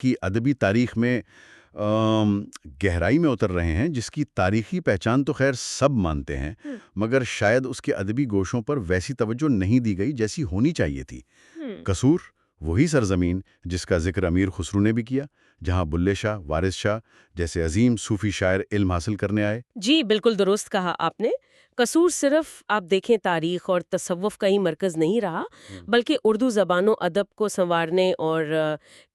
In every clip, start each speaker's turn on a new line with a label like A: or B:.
A: کی ادبی تاریخ میں گہرائی میں اتر رہے ہیں، جس کی تاریخی پہچان تو خیر سب مانتے ہیں،
B: ہم،
A: مگر شاید اس کے ادبی گوشوں پر ویسی توجہ نہیں دی گئی جیسی ہونی چاہیے تھی۔
B: ہم۔
A: قصور وہی سرزمین جس کا ذکر امیر خسرو نے بھی کیا، جہاں بلے شاہ، وارث شاہ جیسے عظیم صوفی شاعر علم حاصل کرنے آئے۔
B: جی بالکل درست کہا آپ نے۔ قصور صرف آپ دیکھیں تاریخ اور تصوف کا ہی مرکز نہیں رہا، بلکہ اردو زبان و ادب کو سنوارنے اور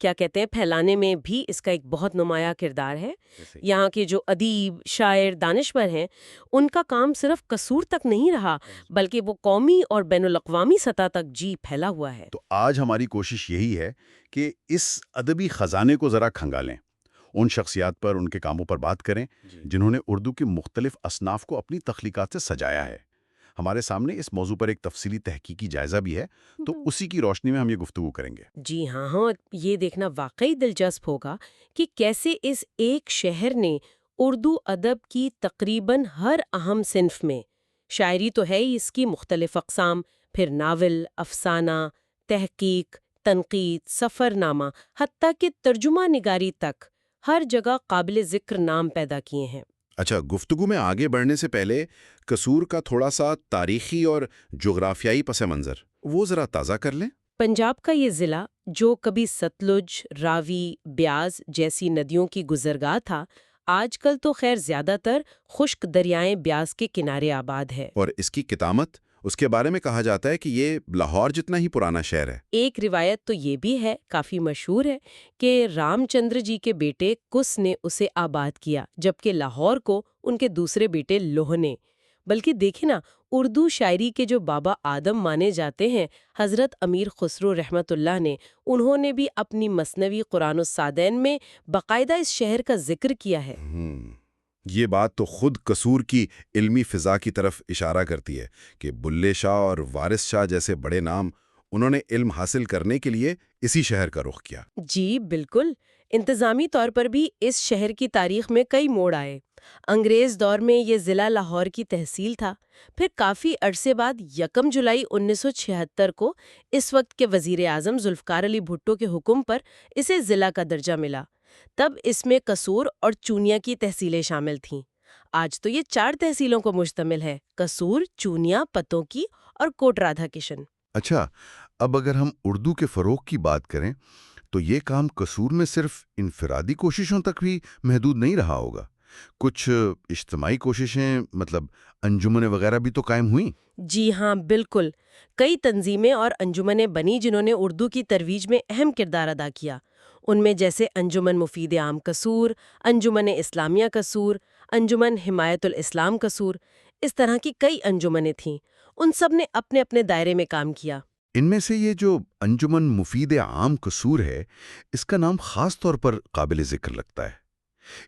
B: کیا کہتے ہیں پھیلانے میں بھی اس کا ایک بہت نمایاں کردار ہے۔
A: جیسے
B: یہاں کے جو ادیب، شاعر، دانشور ہیں، ان کا کام صرف قصور تک نہیں رہا، بلکہ وہ قومی اور بین الاقوامی سطح تک جی پھیلا ہوا ہے۔
A: تو آج ہماری کوشش یہی ہے کہ اس ادبی خزانے کو ذرا کھنگالیں، ان شخصیات پر، ان کے کاموں پر بات کریں جنہوں نے اردو کے مختلف اصناف کو اپنی تخلیقات سے سجایا ہے۔ ہمارے سامنے اس موضوع پر ایک تفصیلی تحقیقی جائزہ بھی ہے، تو اسی کی روشنی میں ہم یہ گفتگو کریں گے۔
B: جی ہاں ہاں، یہ دیکھنا واقعی دلچسپ ہوگا کہ کیسے اس ایک شہر نے اردو ادب کی تقریباً ہر اہم صنف میں، شاعری تو ہے ہی اس کی مختلف اقسام، پھر ناول، افسانہ، تحقیق، تنقید، سفر نامہ، حتیٰ کہ ترجمہ نگاری تک، ہر جگہ قابل ذکر نام پیدا کیے ہیں۔
C: اچھا، گفتگو میں آگے بڑھنے سے پہلے قصور کا تھوڑا سا تاریخی اور جغرافیائی پس منظر وہ ذرا تازہ کر لیں۔
B: پنجاب کا یہ ضلع جو کبھی ستلج، راوی، بیاز جیسی ندیوں کی گزرگاہ تھا، آج کل تو خیر زیادہ تر خشک دریائیں بیاز کے کنارے آباد ہے۔
C: اور اس کی کتامت، اس کے بارے میں کہا جاتا ہے کہ یہ لاہور جتنا ہی پرانا شہر ہے۔
B: ایک روایت تو یہ بھی ہے، کافی مشہور ہے، کہ رام چندر جی کے بیٹے کس نے اسے آباد کیا، جبکہ لاہور کو ان کے دوسرے بیٹے لوح نے۔ بلکہ دیکھیں نا، اردو شاعری کے جو بابا آدم مانے جاتے ہیں حضرت امیر خسرو رحمت اللہ نے، انہوں نے بھی اپنی مثنوی قرآن الصادین میں باقاعدہ اس شہر کا ذکر کیا ہے۔
C: یہ بات تو خود قصور کی علمی فضا کی طرف اشارہ کرتی ہے کہ بلے شاہ اور وارث شاہ جیسے بڑے نام انہوں نے علم حاصل کرنے کے لیے اسی شہر کا رخ کیا۔
B: جی بالکل، انتظامی طور پر بھی اس شہر کی تاریخ میں کئی موڑ آئے۔ انگریز دور میں یہ ضلع لاہور کی تحصیل تھا، پھر کافی عرصے بعد 1 جولائی 1976 کو اس وقت کے وزیر اعظم ذوالفقار علی بھٹو کے حکم پر اسے ضلع کا درجہ ملا۔ تب اس میں قصور اور چونیا کی تحصیلیں شامل تھیں۔ آج تو یہ 4 تحصیلوں کو مشتمل ہے: قصور، چونیا، پتوکی اور کوٹ رادھا کشن۔
A: اچھا، اب اگر ہم اردو کے فروغ کی بات کریں تو یہ کام قصور میں صرف انفرادی کوششوں تک بھی محدود نہیں رہا ہوگا۔ کچھ اجتماعی کوششیں، مطلب انجمنیں وغیرہ بھی تو قائم ہوئیں۔
B: جی ہاں بالکل، کئی تنظیمیں اور انجمنیں بنی جنہوں نے اردو کی ترویج میں اہم کردار ادا کیا۔ ان میں جیسے انجمن مفید عام قصور، انجمن اسلامیہ قصور، انجمن حمایت الاسلام قصور، اس طرح کی کئی انجمنیں تھیں۔ ان سب نے اپنے اپنے دائرے میں کام کیا۔
A: ان میں سے یہ جو انجمن مفید عام قصور ہے، اس کا نام خاص طور پر قابل ذکر لگتا ہے۔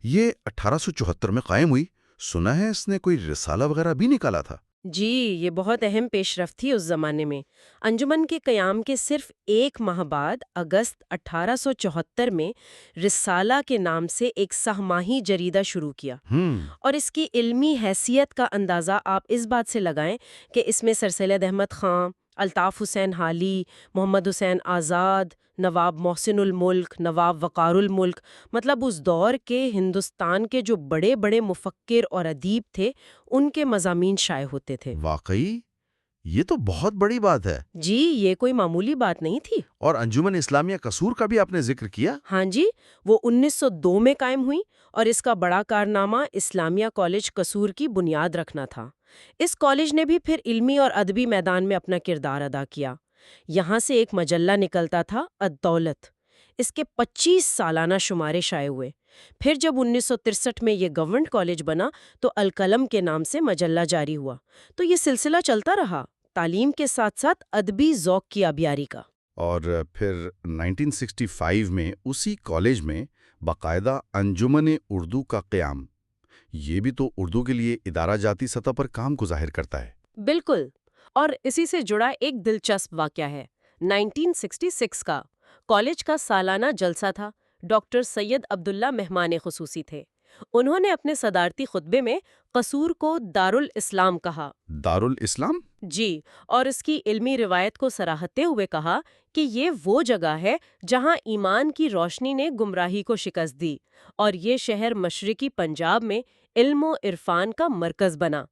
A: یہ 1874 میں قائم ہوئی، سنا ہے اس نے کوئی رسالہ وغیرہ بھی نکالا تھا۔
B: جی، یہ بہت اہم پیش رفت تھی اس زمانے میں۔ انجمن کے قیام کے صرف 1 ماہ بعد اگست 1874 میں رسالہ کے نام سے ایک سہ ماہی جریدہ شروع کیا، اور اس کی علمی حیثیت کا اندازہ آپ اس بات سے لگائیں کہ اس میں سر سید احمد خان، الطاف حسین حالی، محمد حسین آزاد، نواب محسن الملک، نواب وقار الملک، مطلب اس دور کے ہندوستان کے جو بڑے بڑے مفکر اور ادیب تھے، ان کے مضامین شائع ہوتے تھے۔
D: واقعی یہ تو بہت بڑی بات ہے۔
B: جی، یہ کوئی معمولی بات نہیں تھی۔
D: اور انجمن اسلامیہ قصور کا بھی آپ نے ذکر کیا۔
B: ہاں جی، وہ 1902 میں قائم ہوئی، اور اس کا بڑا کارنامہ اسلامیہ کالج قصور کی بنیاد رکھنا تھا۔ اس کالج نے بھی پھر علمی اور ادبی میدان میں اپنا کردار ادا کیا۔ یہاں سے ایک مجلہ نکلتا تھا، الدولت۔ اس کے 25 سالانہ شمارے شائع ہوئے۔ پھر جب 1963 میں یہ گورنمنٹ کالج بنا تو القلم کے نام سے مجلہ جاری ہوا۔ تو یہ سلسلہ چلتا رہا، تعلیم کے ساتھ ساتھ ادبی ذوق کی آبیاری کا۔
A: اور پھر 1965 میں اسی کالج میں باقاعدہ انجمن اردو کا قیام، یہ بھی تو اردو کے لیے ادارہ جاتی سطح پر کام کو ظاہر کرتا ہے۔
B: بالکل، اور اسی سے جڑا ایک دلچسپ واقعہ ہے 1966 کا۔ کالج کا سالانہ جلسہ تھا، ڈاکٹر سید عبداللہ مہمان خصوصی تھے۔ انہوں نے اپنے صدارتی خطبے میں قصور کو دارالاسلام کہا،
C: دارالاسلام؟
B: جی، اور اس کی علمی روایت کو سراہتے ہوئے کہا کہ یہ وہ جگہ ہے جہاں ایمان کی روشنی نے گمراہی کو شکست دی، اور یہ شہر مشرقی پنجاب میں علم و عرفان کا مرکز بنا۔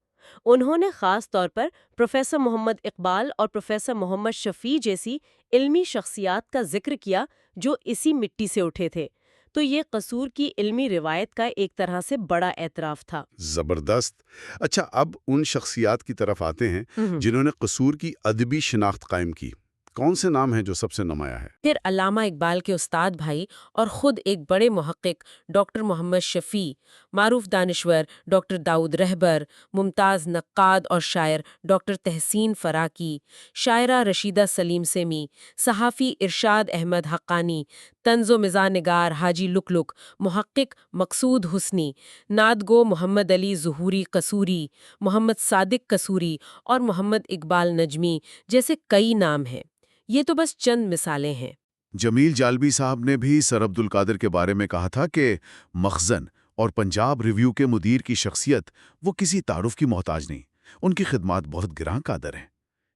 B: انہوں نے خاص طور پر پروفیسر محمد اقبال اور پروفیسر محمد شفیع جیسی علمی شخصیات کا ذکر کیا جو اسی مٹی سے اٹھے تھے، تو یہ قصور کی علمی روایت کا ایک طرح سے بڑا اعتراف تھا۔
A: زبردست۔ اچھا، اب ان شخصیات کی طرف آتے ہیں جنہوں نے قصور کی ادبی شناخت قائم کی۔ کون سے نام ہیں جو سب سے نمایاں ہے؟
B: پھر علامہ اقبال کے استاد بھائی اور خود ایک بڑے محقق ڈاکٹر محمد شفیع، معروف دانشور ڈاکٹر داؤد رہبر، ممتاز نقاد اور شاعر ڈاکٹر تحسین فراقی، شاعرہ رشیدہ سلیم سیمی، صحافی ارشاد احمد حقانی، طنز و مزاح نگار حاجی لک، محقق مقصود حسنی، نعتگو محمد علی ظہوری قصوری، محمد صادق قصوری اور محمد اقبال نجمی جیسے کئی نام ہیں۔ یہ تو بس چند مثالیں ہیں۔
A: جمیل جالبی صاحب نے بھی سر عبد القادر کے بارے میں کہا تھا کہ مخزن اور پنجاب ریویو کے مدیر کی شخصیت وہ کسی تعارف کی محتاج نہیں، ان کی خدمات بہت گراں قدر ہیں۔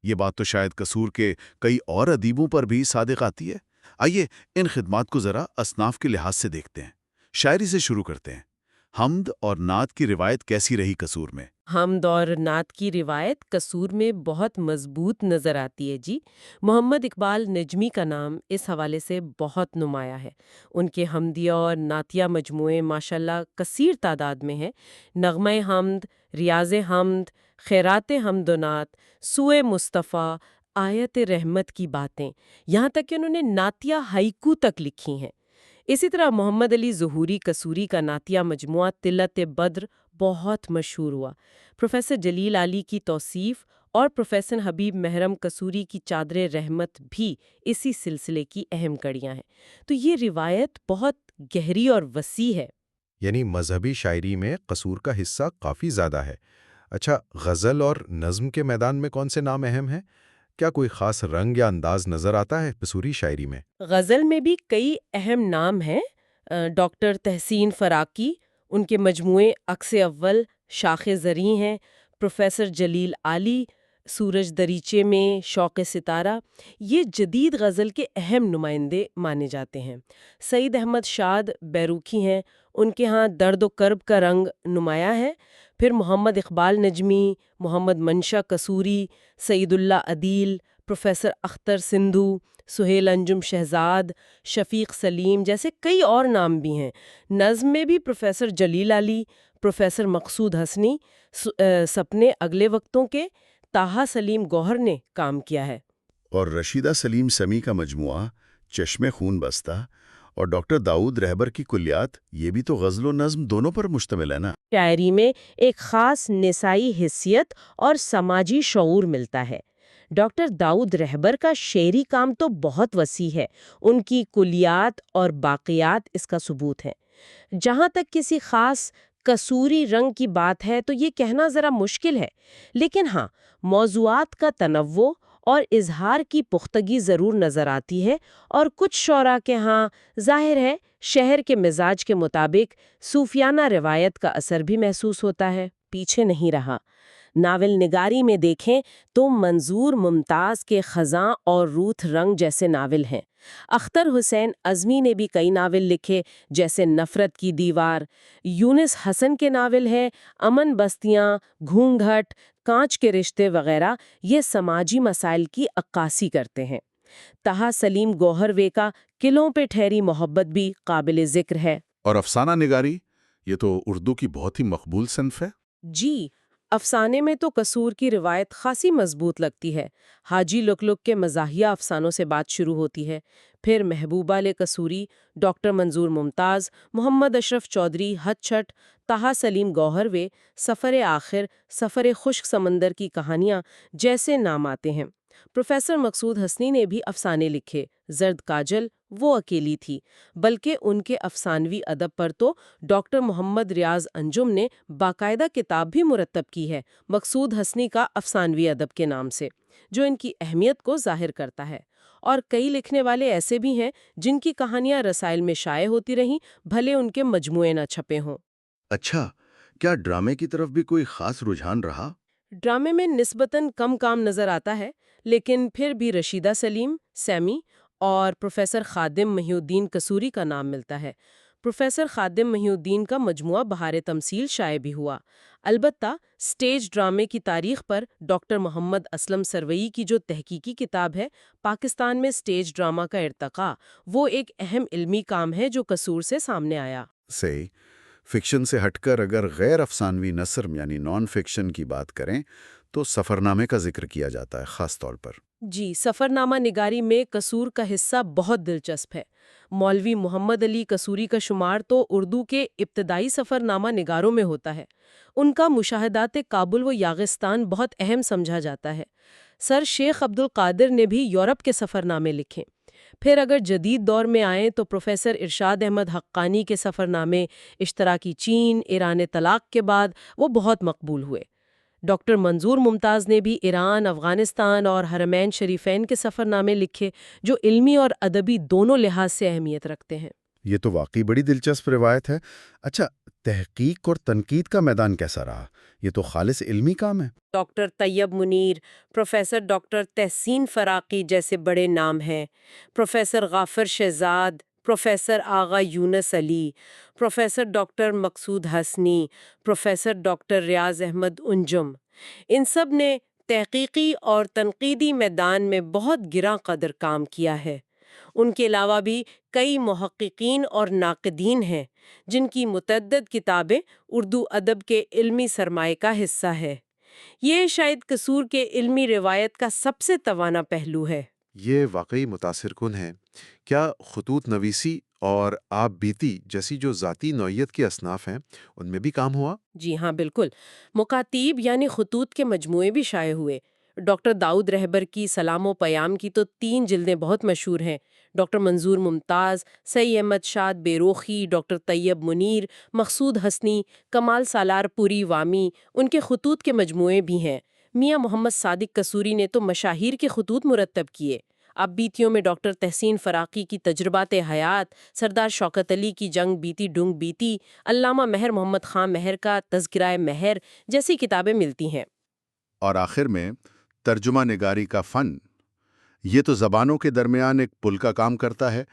A: یہ بات تو شاید قصور کے کئی اور ادیبوں پر بھی صادق آتی ہے۔ آئیے ان خدمات کو ذرا اصناف کے لحاظ سے دیکھتے ہیں۔ شاعری سے شروع کرتے ہیں۔ حمد اور نعت کی روایت کیسی رہی قصور میں؟
B: حمد اور نعت کی روایت قصور میں بہت مضبوط نظر آتی ہے جی۔ محمد اقبال نجمی کا نام اس حوالے سے بہت نمایاں ہے۔ ان کے حمدیہ اور نعتیہ مجموعے ماشاءاللہ کثیر تعداد میں ہیں۔ نغمہ حمد، ریاض حمد، خیرات حمد و نعت، سوئے مصطفیٰ، آیت رحمت کی باتیں، یہاں تک کہ انہوں نے نعتیہ ہائیکو تک لکھی ہیں۔ اسی طرح محمد علی ظہوری قصوری کا نعتیہ مجموعہ طلعت بدر بہت مشہور ہوا۔ پروفیسر جلیل علی کی توصیف اور پروفیسر حبیب محرم قصوری کی چادر رحمت بھی اسی سلسلے کی اہم کڑیاں ہیں۔ تو یہ روایت بہت گہری اور وسیع ہے۔
C: یعنی مذہبی شاعری میں قصور کا حصہ کافی زیادہ ہے۔ اچھا، غزل اور نظم کے میدان میں کون سے نام اہم ہیں؟ کیا کوئی خاص رنگ یا انداز نظر آتا ہے قصوری شاعری میں؟
B: غزل میں بھی کئی اہم نام ہیں۔ ڈاکٹر تحسین فراقی، ان کے مجموعے عکس اول، شاخ زریں ہیں۔ پروفیسر جلیل علی، سورج دریچے میں، شوق ستارہ، یہ جدید غزل کے اہم نمائندے مانے جاتے ہیں۔ سعید احمد شاد بیروکی ہیں، ان کے ہاں درد و کرب کا رنگ نمایاں ہے۔ پھر محمد اقبال نجمی، محمد منشا قصوری، سعید اللہ عدیل، پروفیسر اختر سندھو، سہیل انجم شہزاد، شفیق سلیم جیسے کئی اور نام بھی ہیں۔ نظم میں بھی پروفیسر جلیل علی، پروفیسر مقصود حسنی، سپنے اگلے وقتوں کے طٰہٰ سلیم گوہر نے کام کیا ہے۔
A: اور رشیدہ سلیم سمی کا مجموعہ چشم خون بستہ اور ڈاکٹر داؤد رہبر کی کلیات، یہ بھی تو غزل و نظم دونوں پر مشتمل ہے نا؟
B: شاعری میں ایک خاص نسائی حیثیت اور سماجی شعور ملتا ہے۔ ڈاکٹر داؤد رہبر کا شعری کام تو بہت وسیع ہے، ان کی کلیات اور باقیات اس کا ثبوت ہے۔ جہاں تک کسی خاص قصوری رنگ کی بات ہے تو یہ کہنا ذرا مشکل ہے، لیکن ہاں، موضوعات کا تنوع اور اظہار کی پختگی ضرور نظر آتی ہے، اور کچھ شعراء کے ہاں ظاہر ہے شہر کے مزاج کے مطابق صوفیانہ روایت کا اثر بھی محسوس ہوتا ہے، پیچھے نہیں رہا۔ ناول نگاری میں دیکھیں تو منظور ممتاز کے خزاں اور روتھ رنگ جیسے ناول ہیں۔ اختر حسین عزمی نے بھی کئی ناول لکھے، جیسے نفرت کی دیوار۔ یونس حسن کے ناول ہیں امن بستیاں، گھونگھٹ، کانچ کے رشتے وغیرہ، یہ سماجی مسائل کی عکاسی کرتے ہیں۔ طٰہٰ سلیم گوہروے کا قلعوں پہ ٹھہری محبت بھی قابل ذکر ہے۔
E: اور افسانہ نگاری، یہ تو اردو کی بہت ہی مقبول صنف ہے۔
B: جی، افسانے میں تو قصور کی روایت خاصی مضبوط لگتی ہے۔ حاجی لک کے مزاحیہ افسانوں سے بات شروع ہوتی ہے، پھر محبوبہ علی قصوری، ڈاکٹر منظور ممتاز، محمد اشرف چودھری، ہتھ چھٹ، طٰہٰ سلیم گوہروے، سفر آخر، سفر خشک سمندر کی کہانیاں جیسے نام آتے ہیں۔ پروفیسر مقصود حسنی نے بھی افسانے لکھے۔ زرد کاجل وہ اکیلی تھی، بلکہ ان کے افسانوی ادب پر تو ڈاکٹر محمد ریاض انجم نے باقاعدہ کتاب بھی مرتب کی ہے، مقصود حسنی کا افسانوی ادب کے نام سے، جو ان کی اہمیت کو ظاہر کرتا ہے۔ اور کئی لکھنے والے ایسے بھی ہیں جن کی کہانیاں رسائل میں شائع ہوتی رہیں، بھلے ان کے مجموعے نہ چھپے ہوں۔
D: اچھا، کیا ڈرامے کی طرف بھی کوئی خاص رجحان رہا؟
B: ڈرامے میں نسبتاً کم کام نظر آتا ہے، لیکن پھر بھی رشیدہ سلیم، سیمی اور پروفیسر خادم محی الدین قصوری کا نام ملتا ہے۔ پروفیسر خادم محی الدین کا مجموعہ بہار تمثیل شائع بھی ہوا۔ البتہ سٹیج ڈرامے کی تاریخ پر ڈاکٹر محمد اسلم سروئی کی جو تحقیقی کتاب ہے پاکستان میں سٹیج ڈرامہ کا ارتقاء، وہ ایک اہم علمی کام ہے جو قصور سے سامنے آیا۔
A: صحیح۔ فکشن سے ہٹ کر اگر غیر افسانوی نثر یعنی نان فکشن کی بات کریں تو سفرنامے کا ذکر کیا جاتا ہے خاص طور پر۔
B: جی، سفرنامہ نگاری میں قصور کا حصہ بہت دلچسپ ہے۔ مولوی محمد علی قصوری کا شمار تو اردو کے ابتدائی سفرنامہ نگاروں میں ہوتا ہے۔ ان کا مشاہدات کابل و یاغستان بہت اہم سمجھا جاتا ہے۔ سر شیخ عبد القادر نے بھی یورپ کے سفرنامے لکھے۔ پھر اگر جدید دور میں آئیں تو پروفیسر ارشاد احمد حقانی کے سفرنامے اشتراکی چین، ایران طلاق کے بعد وہ بہت مقبول ہوئے۔ ڈاکٹر منظور ممتاز نے بھی ایران، افغانستان اور حرمین شریفین کے سفرنامے لکھے جو علمی اور ادبی دونوں لحاظ سے اہمیت رکھتے ہیں۔
A: یہ تو واقعی بڑی دلچسپ روایت ہے۔ اچھا، تحقیق اور تنقید کا میدان کیسا رہا؟ یہ تو خالص علمی کام ہے۔
B: ڈاکٹر طیب منیر، پروفیسر ڈاکٹر تحسین فراقی جیسے بڑے نام ہیں، پروفیسر غافر شہزاد، پروفیسر آغا یونس علی، پروفیسر ڈاکٹر مقصود حسنی، پروفیسر ڈاکٹر ریاض احمد انجم، ان سب نے تحقیقی اور تنقیدی میدان میں بہت گراں قدر کام کیا ہے۔ ان کے علاوہ بھی کئی محققین اور ناقدین ہیں جن کی متعدد کتابیں اردو ادب کے علمی سرمایہ کا حصہ ہے۔ یہ شاید قصور کے علمی روایت کا سب سے توانا پہلو ہے۔
C: یہ واقعی متاثر کن ہے۔ کیا خطوط نویسی اور آپ بیتی جیسی جو ذاتی نوعیت کی اصناف ہیں ان میں بھی کام ہوا؟
B: جی ہاں، بالکل۔ مکاتیب یعنی خطوط کے مجموعے بھی شائع ہوئے۔ ڈاکٹر داؤد رہبر کی سلام و پیام کی تو 3 جلدیں بہت مشہور ہیں۔ ڈاکٹر منظور ممتاز، سید احمد شاد بیروخی، ڈاکٹر طیب منیر، مقصود حسنی، کمال سالار پوری وامی، ان کے خطوط کے مجموعے بھی ہیں۔ میاں محمد صادق قصوری نے تو مشاہیر کے خطوط مرتب کیے۔ اب بیتیوں میں ڈاکٹر تحسین فراقی کی تجربات حیات، سردار شوکت علی کی جنگ بیتی ڈنگ بیتی، علامہ مہر محمد خان مہر کا تذکرہ مہر جیسی کتابیں ملتی ہیں۔
A: اور آخر میں ترجمہ نگاری کا فن، یہ تو زبانوں کے درمیان ایک پل کا کام کرتا ہے۔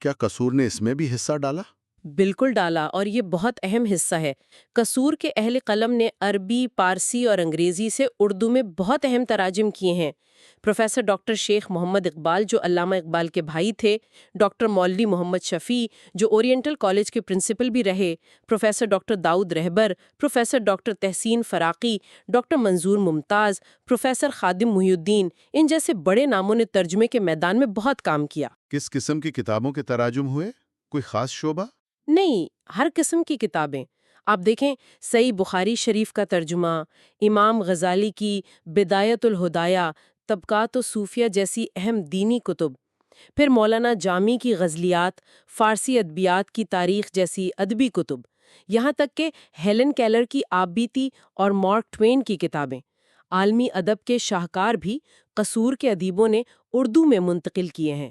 A: کیا قصور نے اس میں بھی حصہ ڈالا؟
B: بالکل ڈالا، اور یہ بہت اہم حصہ ہے۔ قصور کے اہل قلم نے عربی، پارسی اور انگریزی سے اردو میں بہت اہم تراجم کیے ہیں۔ پروفیسر ڈاکٹر شیخ محمد اقبال جو علامہ اقبال کے بھائی تھے، ڈاکٹر مولوی محمد شفیع جو اورینٹل کالج کے پرنسپل بھی رہے، پروفیسر ڈاکٹر داؤد رہبر، پروفیسر ڈاکٹر تحسین فراقی، ڈاکٹر منظور ممتاز، پروفیسر خادم محی الدین، ان جیسے بڑے ناموں نے ترجمے کے میدان میں بہت کام کیا۔
A: کس قسم کی کتابوں کے تراجم ہوئے؟ کوئی خاص شعبہ؟
B: نہیں، ہر قسم کی کتابیں۔ آپ دیکھیں، صحیح بخاری شریف کا ترجمہ، امام غزالی کی بدایت الہدایہ، طبقات و صوفیہ جیسی اہم دینی کتب، پھر مولانا جامی کی غزلیات، فارسی ادبیات کی تاریخ جیسی ادبی کتب، یہاں تک کہ ہیلن کیلر کی آپ بیتی اور مارک ٹوین کی کتابیں۔ عالمی ادب کے شاہکار بھی قصور کے ادیبوں نے اردو میں منتقل کیے ہیں۔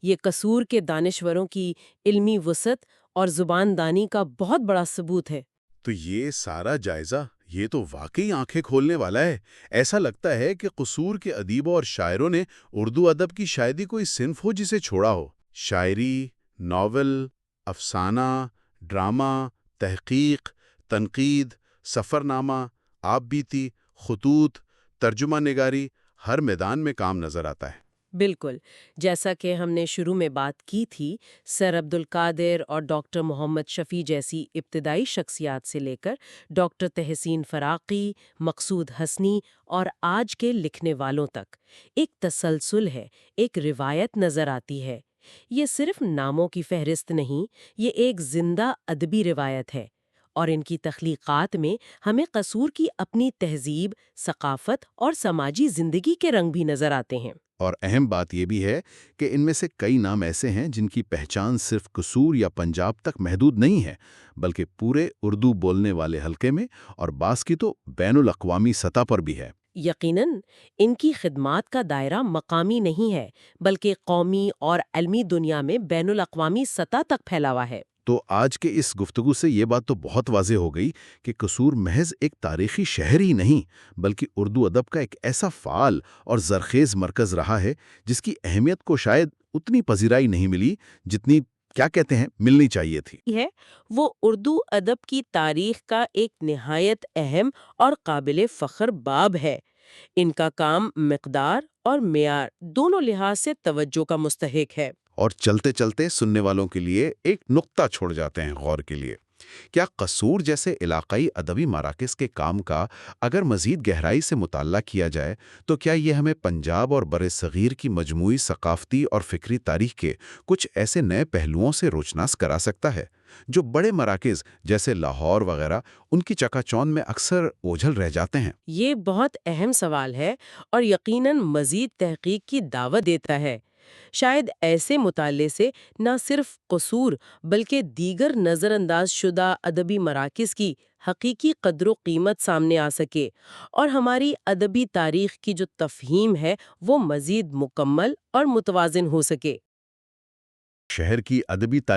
B: یہ قصور کے دانشوروں کی علمی وسعت اور زبان دانی کا بہت بڑا ثبوت ہے۔
A: تو یہ سارا جائزہ، یہ تو واقعی آنکھیں کھولنے والا ہے۔ ایسا لگتا ہے کہ قصور کے ادیبوں اور شاعروں نے اردو ادب کی شاید ہی کوئی صنف ہو جسے چھوڑا ہو۔ شاعری، ناول، افسانہ، ڈرامہ، تحقیق، تنقید، سفرنامہ، آپ بیتی، خطوط، ترجمہ نگاری، ہر میدان میں کام نظر آتا ہے۔
B: بالکل، جیسا کہ ہم نے شروع میں بات کی تھی، سر عبد القادر اور ڈاکٹر محمد شفیع جیسی ابتدائی شخصیات سے لے کر ڈاکٹر تحسین فراقی، مقصود حسنی اور آج کے لکھنے والوں تک ایک تسلسل ہے، ایک روایت نظر آتی ہے۔ یہ صرف ناموں کی فہرست نہیں، یہ ایک زندہ ادبی روایت ہے، اور ان کی تخلیقات میں ہمیں قصور کی اپنی تہذیب، ثقافت اور سماجی زندگی کے رنگ بھی نظر آتے ہیں۔
A: اور اہم بات یہ بھی ہے کہ ان میں سے کئی نام ایسے ہیں جن کی پہچان صرف قصور یا پنجاب تک محدود نہیں ہے، بلکہ پورے اردو بولنے والے حلقے میں اور بعض کی تو بین الاقوامی سطح پر بھی ہے۔
B: یقیناً ان کی خدمات کا دائرہ مقامی نہیں ہے، بلکہ قومی اور علمی دنیا میں بین الاقوامی سطح تک پھیلا ہوا ہے۔
A: تو آج کے اس گفتگو سے یہ بات تو بہت واضح ہو گئی کہ قصور محض ایک تاریخی شہر ہی نہیں بلکہ اردو ادب کا ایک ایسا فعال اور زرخیز مرکز رہا ہے جس کی اہمیت کو شاید اتنی پذیرائی نہیں ملی جتنی کیا کہتے ہیں ملنی چاہیے تھی۔
B: ہے وہ اردو ادب کی تاریخ کا ایک نہایت اہم اور قابل فخر باب ہے۔ ان کا کام مقدار اور معیار دونوں لحاظ سے توجہ کا مستحق ہے۔
A: اور چلتے چلتے سننے والوں کے لیے ایک نقطہ چھوڑ جاتے ہیں غور کے لیے۔ کیا قصور جیسے علاقائی ادبی مراکز کے کام کا اگر مزید گہرائی سے مطالعہ کیا جائے تو کیا یہ ہمیں پنجاب اور برصغیر کی مجموعی ثقافتی اور فکری تاریخ کے کچھ ایسے نئے پہلوؤں سے روشناس کرا سکتا ہے جو بڑے مراکز جیسے لاہور وغیرہ ان کی چکا چوند میں اکثر اوجھل رہ جاتے ہیں؟
B: یہ بہت اہم سوال ہے اور یقیناً مزید تحقیق کی دعوت دیتا ہے۔ شاید ایسے مطالعے سے نہ صرف قصور بلکہ دیگر نظر انداز شدہ ادبی مراکز کی حقیقی قدر و قیمت سامنے آ سکے اور ہماری ادبی تاریخ کی جو تفہیم ہے وہ مزید مکمل اور متوازن ہو سکے۔
A: شہر کی ادبی